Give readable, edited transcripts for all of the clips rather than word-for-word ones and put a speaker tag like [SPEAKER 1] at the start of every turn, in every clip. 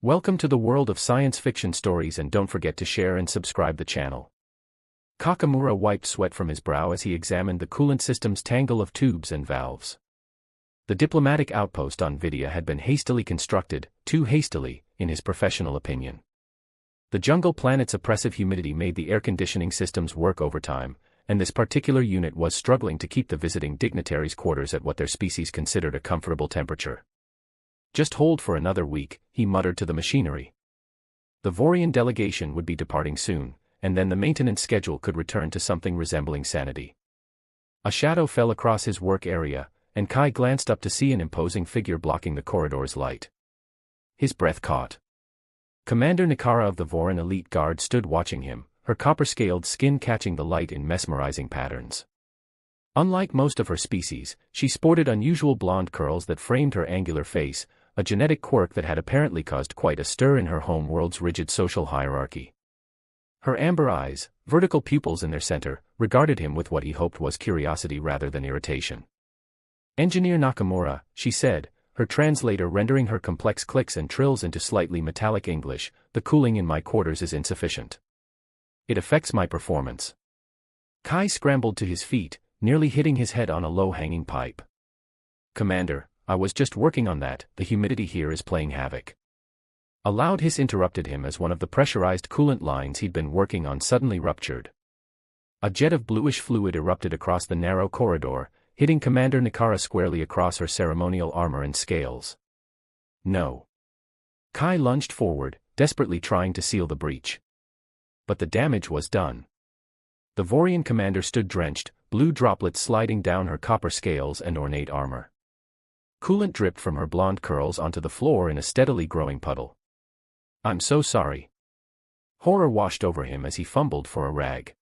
[SPEAKER 1] Welcome to the world of science fiction stories, and don't forget to share and subscribe the channel. Kakamura wiped sweat from his brow as he examined the coolant system's tangle of tubes and valves. The diplomatic outpost on Vidya had been hastily constructed, too hastily, in his professional opinion. The jungle planet's oppressive humidity made the air conditioning systems work overtime, and this particular unit was struggling to keep the visiting dignitaries' quarters at what their species considered a comfortable temperature. "Just hold for another week," he muttered to the machinery. The Vorian delegation would be departing soon, and then the maintenance schedule could return to something resembling sanity. A shadow fell across his work area, and Kai glanced up to see an imposing figure blocking the corridor's light. His breath caught. Commander Nikara of the Voran Elite Guard stood watching him, her copper-scaled skin catching the light in mesmerizing patterns. Unlike most of her species, she sported unusual blonde curls that framed her angular face, a genetic quirk that had apparently caused quite a stir in her home world's rigid social hierarchy. Her amber eyes, vertical pupils in their center, regarded him with what he hoped was curiosity rather than irritation. "Engineer Nakamura," she said, her translator rendering her complex clicks and trills into slightly metallic English, "the cooling in my quarters is insufficient. It affects my performance." Kai scrambled to his feet, nearly hitting his head on a low-hanging pipe. "Commander, I was just working on that, the humidity here is playing havoc." A loud hiss interrupted him as one of the pressurized coolant lines he'd been working on suddenly ruptured. A jet of bluish fluid erupted across the narrow corridor, hitting Commander Nikara squarely across her ceremonial armor and scales. "No." Kai lunged forward, desperately trying to seal the breach. But the damage was done. The Vorian commander stood drenched, blue droplets sliding down her copper scales and ornate armor. Coolant dripped from her blonde curls onto the floor in a steadily growing puddle. "I'm so sorry." Horror washed over him as he fumbled for a rag.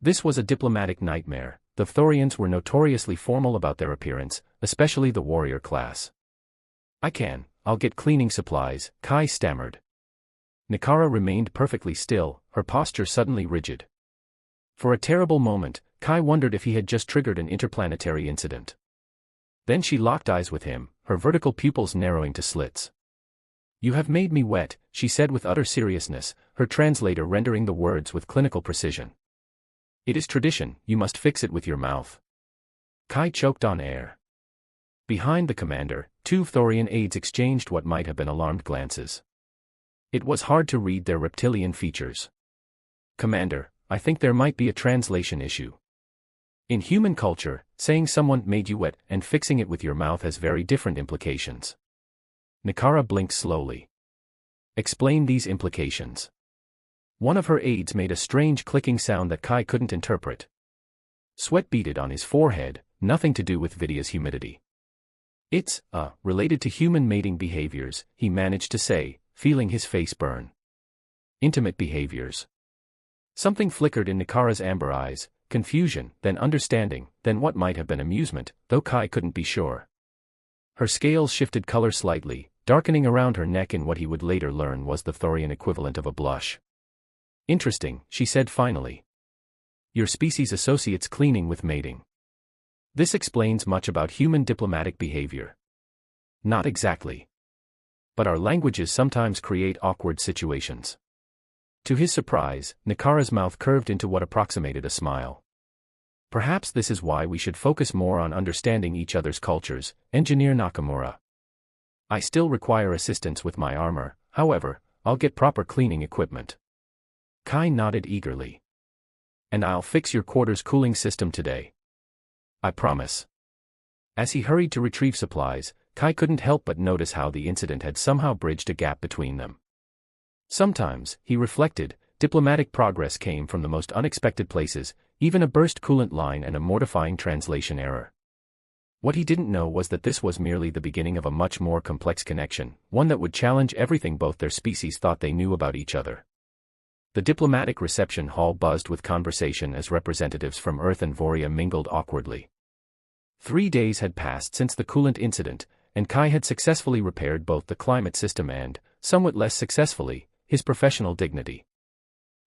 [SPEAKER 1] This was a diplomatic nightmare. The Thorians were notoriously formal about their appearance, especially the warrior class. I'll get cleaning supplies," Kai stammered. Nikara remained perfectly still, her posture suddenly rigid. For a terrible moment, Kai wondered if he had just triggered an interplanetary incident. Then she locked eyes with him, her vertical pupils narrowing to slits. "You have made me wet," she said with utter seriousness, her translator rendering the words with clinical precision. "It is tradition, you must fix it with your mouth." Kai choked on air. Behind the commander, two Thorian aides exchanged what might have been alarmed glances. It was hard to read their reptilian features. "Commander, I think there might be a translation issue. In human culture, saying someone made you wet and fixing it with your mouth has very different implications." Nikara blinked slowly. "Explain these implications." One of her aides made a strange clicking sound that Kai couldn't interpret. Sweat beaded on his forehead, nothing to do with Vidya's humidity. "It's, related to human mating behaviors," he managed to say, feeling his face burn. "Intimate behaviors." Something flickered in Nikara's amber eyes, confusion, then understanding, then what might have been amusement, though Kai couldn't be sure. Her scales shifted color slightly, darkening around her neck in what he would later learn was the Thorian equivalent of a blush. "Interesting," she said finally. "Your species associates cleaning with mating. This explains much about human diplomatic behavior." "Not exactly. But our languages sometimes create awkward situations." To his surprise, Nikara's mouth curved into what approximated a smile. "Perhaps this is why we should focus more on understanding each other's cultures, Engineer Nakamura. I still require assistance with my armor, however, I'll get proper cleaning equipment." Kai nodded eagerly. "And I'll fix your quarters cooling system today. I promise." As he hurried to retrieve supplies, Kai couldn't help but notice how the incident had somehow bridged a gap between them. Sometimes, he reflected, diplomatic progress came from the most unexpected places, even a burst coolant line and a mortifying translation error. What he didn't know was that this was merely the beginning of a much more complex connection, one that would challenge everything both their species thought they knew about each other. The diplomatic reception hall buzzed with conversation as representatives from Earth and Voria mingled awkwardly. 3 days had passed since the coolant incident, and Kai had successfully repaired both the climate system and, somewhat less successfully, his professional dignity.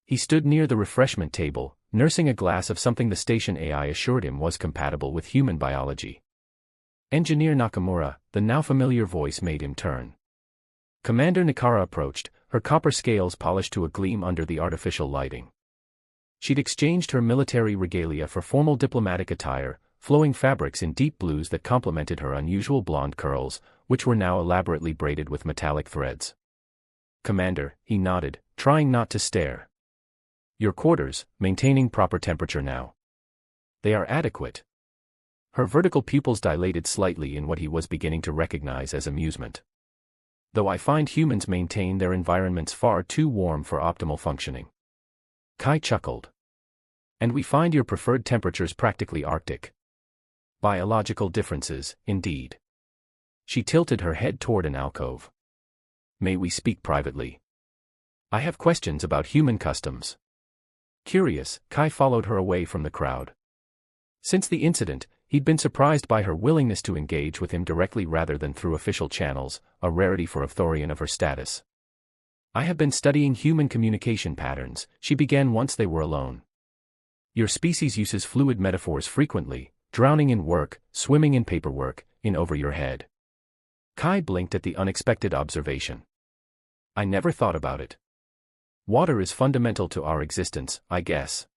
[SPEAKER 1] He stood near the refreshment table, nursing a glass of something the station AI assured him was compatible with human biology. "Engineer Nakamura," the now familiar voice made him turn. Commander Nikara approached, her copper scales polished to a gleam under the artificial lighting. She'd exchanged her military regalia for formal diplomatic attire, flowing fabrics in deep blues that complemented her unusual blonde curls, which were now elaborately braided with metallic threads. "Commander," he nodded, trying not to stare. "Your quarters, maintaining proper temperature now." "They are adequate." Her vertical pupils dilated slightly in what he was beginning to recognize as amusement. "Though I find humans maintain their environments far too warm for optimal functioning." Kai chuckled. "And we find your preferred temperatures practically Arctic." "Biological differences, indeed." She tilted her head toward an alcove. "May we speak privately? I have questions about human customs." Curious, Kai followed her away from the crowd. Since the incident, he'd been surprised by her willingness to engage with him directly rather than through official channels, a rarity for a Thorian of her status. "I have been studying human communication patterns," she began once they were alone. "Your species uses fluid metaphors frequently, drowning in work, swimming in paperwork, in over your head." Kai blinked at the unexpected observation. "I never thought about it. Water is fundamental to our existence, I guess.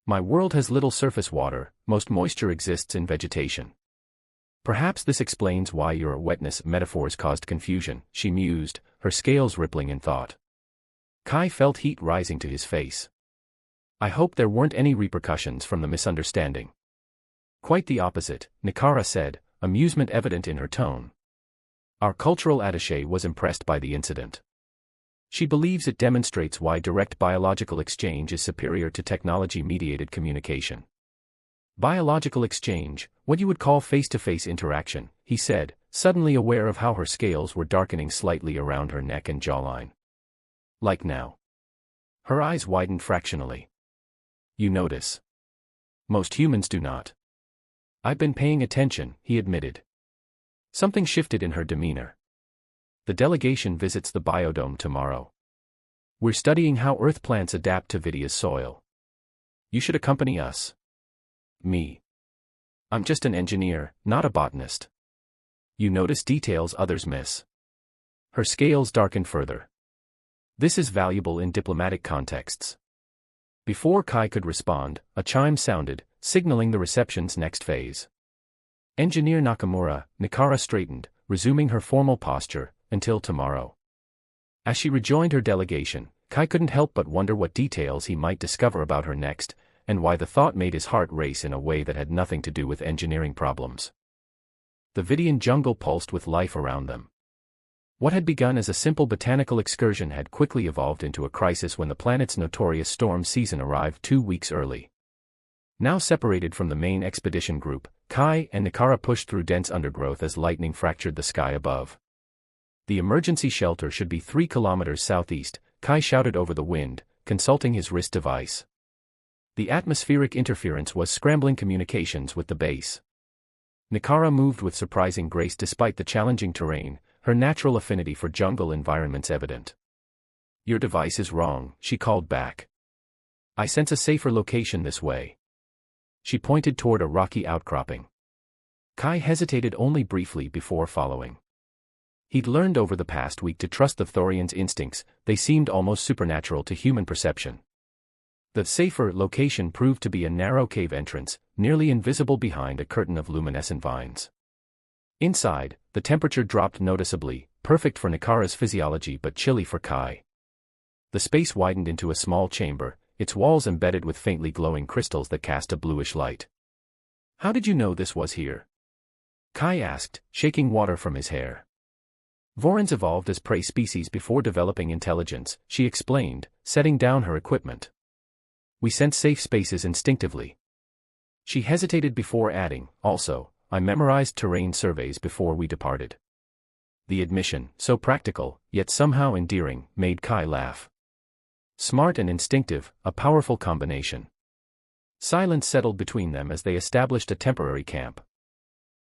[SPEAKER 1] My world has little surface water, most moisture exists in vegetation. Perhaps this explains why your wetness metaphors caused confusion," she mused, her scales rippling in thought. Kai felt heat rising to his face. "I hope there weren't any repercussions from the misunderstanding." "Quite the opposite," Nikara said, amusement evident in her tone. "Our cultural attaché was impressed by the incident. She believes it demonstrates why direct biological exchange is superior to technology-mediated communication." "Biological exchange, what you would call face-to-face interaction," he said, suddenly aware of how her scales were darkening slightly around her neck and jawline. "Like now?" Her eyes widened fractionally. "You notice?" "Most humans do not." "I've been paying attention," he admitted. Something shifted in her demeanor. "The delegation visits the biodome tomorrow. We're studying how Earth plants adapt to Vidia's soil. You should accompany us." "Me? I'm just an engineer, not a botanist." "You notice details others miss." Her scales darkened further. "This is valuable in diplomatic contexts." Before Kai could respond, a chime sounded, signaling the reception's next phase. "Engineer Nakamura," Nikara straightened, resuming her formal posture, "until tomorrow." As she rejoined her delegation, Kai couldn't help but wonder what details he might discover about her next, and why the thought made his heart race in a way that had nothing to do with engineering problems. The Vidian jungle pulsed with life around them. What had begun as a simple botanical excursion had quickly evolved into a crisis when the planet's notorious storm season arrived 2 weeks early. Now separated from the main expedition group, Kai and Nikara pushed through dense undergrowth as lightning fractured the sky above. "The emergency shelter should be 3 kilometers southeast," Kai shouted over the wind, consulting his wrist device. The atmospheric interference was scrambling communications with the base. Nikara moved with surprising grace despite the challenging terrain, her natural affinity for jungle environments evident. "Your device is wrong," she called back. "I sense a safer location this way." She pointed toward a rocky outcropping. Kai hesitated only briefly before following. He'd learned over the past week to trust the Thorian's instincts, they seemed almost supernatural to human perception. The safer location proved to be a narrow cave entrance, nearly invisible behind a curtain of luminescent vines. Inside, the temperature dropped noticeably, perfect for Nikara's physiology but chilly for Kai. The space widened into a small chamber, its walls embedded with faintly glowing crystals that cast a bluish light. "How did you know this was here?" Kai asked, shaking water from his hair. "Vorans evolved as prey species before developing intelligence," she explained, setting down her equipment. "We sense safe spaces instinctively." She hesitated before adding, "Also, I memorized terrain surveys before we departed." The admission, so practical, yet somehow endearing, made Kai laugh. Smart and instinctive, a powerful combination. Silence settled between them as they established a temporary camp.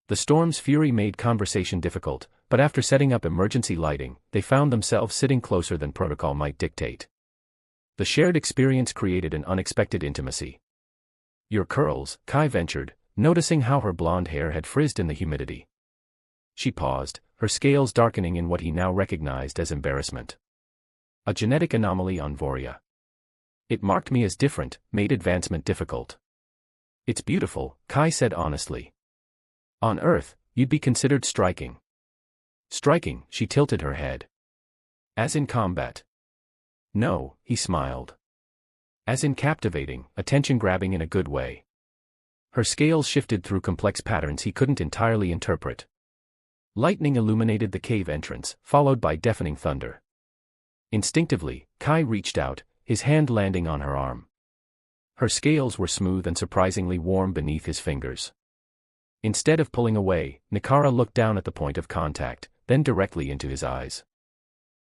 [SPEAKER 1] The storm's fury made conversation difficult, but after setting up emergency lighting, they found themselves sitting closer than protocol might dictate. The shared experience created an unexpected intimacy. "Your curls," Kai ventured, noticing how her blonde hair had frizzed in the humidity. She paused, her scales darkening in what he now recognized as embarrassment. A genetic anomaly on Voria. It marked me as different, made advancement difficult. It's beautiful, Kai said honestly. On Earth, you'd be considered striking. Striking, she tilted her head. As in combat. No, he smiled. As in captivating, attention-grabbing in a good way. Her scales shifted through complex patterns he couldn't entirely interpret. Lightning illuminated the cave entrance, followed by deafening thunder. Instinctively, Kai reached out, his hand landing on her arm. Her scales were smooth and surprisingly warm beneath his fingers. Instead of pulling away, Nikara looked down at the point of contact, then directly into his eyes.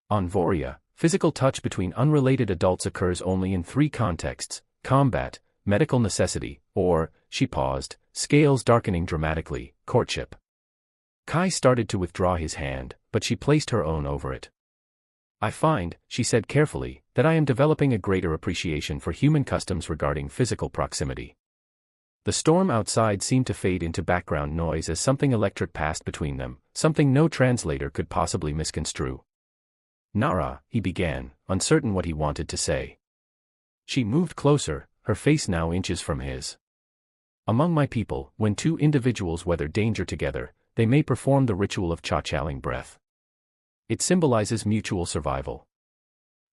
[SPEAKER 1] On Voria, physical touch between unrelated adults occurs only in 3 contexts: combat, medical necessity, or, she paused, scales darkening dramatically, courtship. Kai started to withdraw his hand, but she placed her own over it. I find, she said carefully, that I am developing a greater appreciation for human customs regarding physical proximity. The storm outside seemed to fade into background noise as something electric passed between them, something no translator could possibly misconstrue. Nara, he began, uncertain what he wanted to say. She moved closer, her face now inches from his. Among my people, when 2 individuals weather danger together, they may perform the ritual of cha-chaling breath. It symbolizes mutual survival.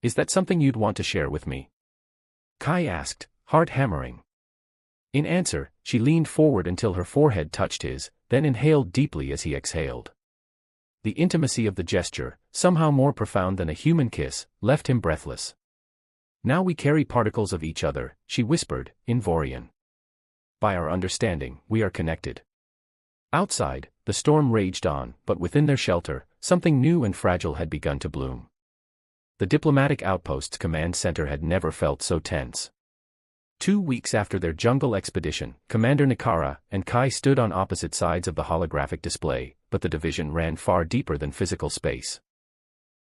[SPEAKER 1] Is that something you'd want to share with me? Kai asked, heart hammering. In answer, she leaned forward until her forehead touched his, then inhaled deeply as he exhaled. The intimacy of the gesture, somehow more profound than a human kiss, left him breathless. Now we carry particles of each other, she whispered, in Vorian. By our understanding, we are connected. Outside, the storm raged on, but within their shelter, something new and fragile had begun to bloom. The diplomatic outpost's command center had never felt so tense. 2 weeks after their jungle expedition, Commander Nikara and Kai stood on opposite sides of the holographic display, but the division ran far deeper than physical space.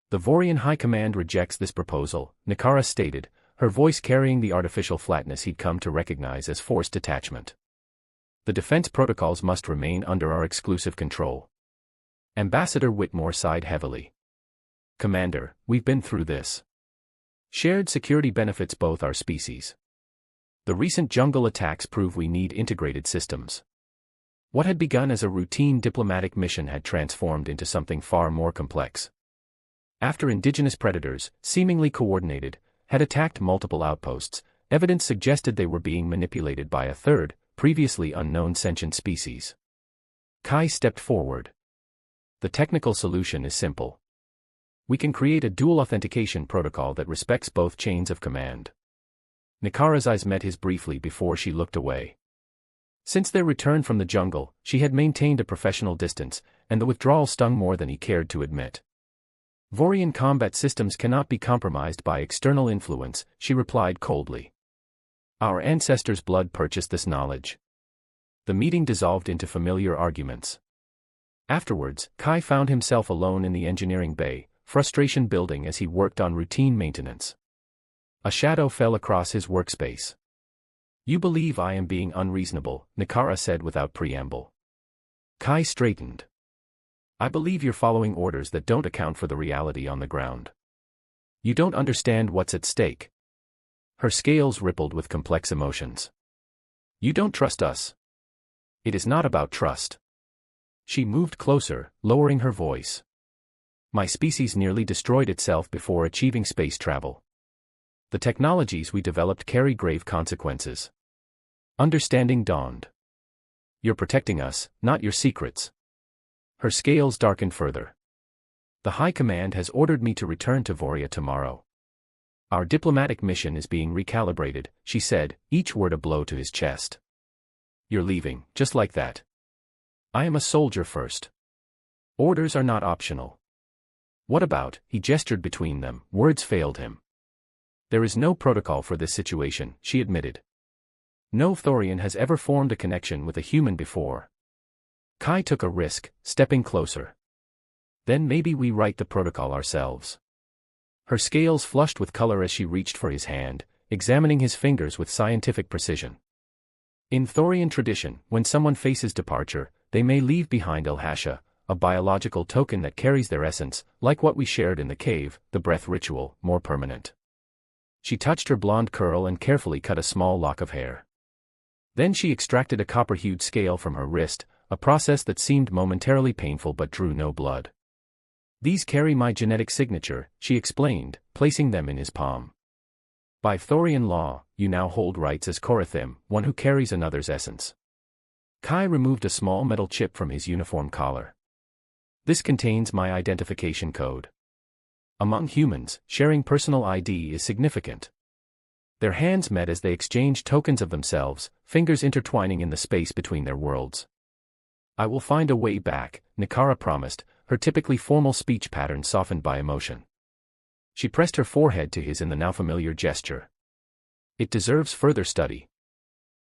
[SPEAKER 1] The Vorian High Command rejects this proposal, Nikara stated, her voice carrying the artificial flatness he'd come to recognize as forced detachment. The defense protocols must remain under our exclusive control. Ambassador Whitmore sighed heavily. Commander, we've been through this. Shared security benefits both our species. The recent jungle attacks prove we need integrated systems. What had begun as a routine diplomatic mission had transformed into something far more complex. After indigenous predators, seemingly coordinated, had attacked multiple outposts, evidence suggested they were being manipulated by a third, previously unknown sentient species. Kai stepped forward. The technical solution is simple. We can create a dual authentication protocol that respects both chains of command. Nikara's eyes met his briefly before she looked away. Since their return from the jungle, she had maintained a professional distance, and the withdrawal stung more than he cared to admit. Vorian combat systems cannot be compromised by external influence, she replied coldly. Our ancestors' blood purchased this knowledge. The meeting dissolved into familiar arguments. Afterwards, Kai found himself alone in the engineering bay, frustration building as he worked on routine maintenance. A shadow fell across his workspace. You believe I am being unreasonable, Nikara said without preamble. Kai straightened. I believe you're following orders that don't account for the reality on the ground. You don't understand what's at stake. Her scales rippled with complex emotions. You don't trust us. It is not about trust. She moved closer, lowering her voice. My species nearly destroyed itself before achieving space travel. The technologies we developed carry grave consequences. Understanding dawned. You're protecting us, not your secrets. Her scales darkened further. The High Command has ordered me to return to Voria tomorrow. Our diplomatic mission is being recalibrated, she said, each word a blow to his chest. You're leaving, just like that. I am a soldier first. Orders are not optional. What about, he gestured between them, words failed him. There is no protocol for this situation, she admitted. No Thorian has ever formed a connection with a human before. Kai took a risk, stepping closer. Then maybe we write the protocol ourselves. Her scales flushed with color as she reached for his hand, examining his fingers with scientific precision. In Thorian tradition, when someone faces departure, they may leave behind hfysci, a biological token that carries their essence, like what we shared in the cave, the breath ritual, more permanent. She touched her blonde curl and carefully cut a small lock of hair. Then she extracted a copper-hued scale from her wrist, a process that seemed momentarily painful but drew no blood. "These carry my genetic signature," she explained, placing them in his palm. "By Thorian law, you now hold rights as Korathim, one who carries another's essence." Kai removed a small metal chip from his uniform collar. "This contains my identification code. Among humans, sharing personal ID is significant." Their hands met as they exchanged tokens of themselves, fingers intertwining in the space between their worlds. "I will find a way back," Nikara promised, her typically formal speech pattern softened by emotion. She pressed her forehead to his in the now familiar gesture. "It deserves further study."